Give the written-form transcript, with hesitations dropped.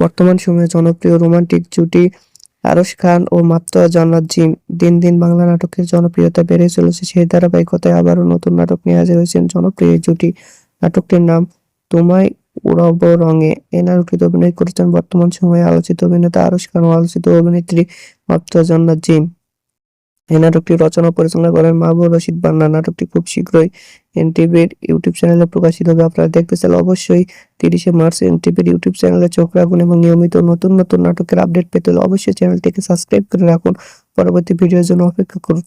বর্তমান সময়ে জনপ্রিয় রোমান্টিক জুটি আরশ খান ও মাত্তয়া জান্নাত জিম। দিন দিন বাংলা নাটকের জনপ্রিয়তা বেড়ে চলেছে, সেই ধারাবাহিকতায় আবারও নতুন নাটক নিয়ে হাজির হয়েছেন জনপ্রিয় এই জুটি। নাটকটির নাম তোমায় উড়াবো রঙে। এই নাটকটিতে অভিনয় করেছেন বর্তমান সময়ে আলোচিত অভিনেতা আরশ খান ও আলোচিত অভিনেত্রী মাত্তয়া জান্নাত জিম। এই নাটকটি রচনা ও পরিচালনা করেন মাহবুব রশিদ বান্না। নাটকটি খুব শীঘ্রই এনটিভির ইউটিউব চ্যানেলে প্রকাশিত হবে। আপনারা দেখতে চাইলে অবশ্যই 30শে মার্চ এনটিভির ইউটিউব চ্যানেলে চোখ রাখুন এবং নিয়মিত নতুন নতুন নাটকের আপডেট পেতে হলে অবশ্যই চ্যানেলটিকে সাবস্ক্রাইব করে রাখুন। পরবর্তী ভিডিওর জন্য অপেক্ষা করুন।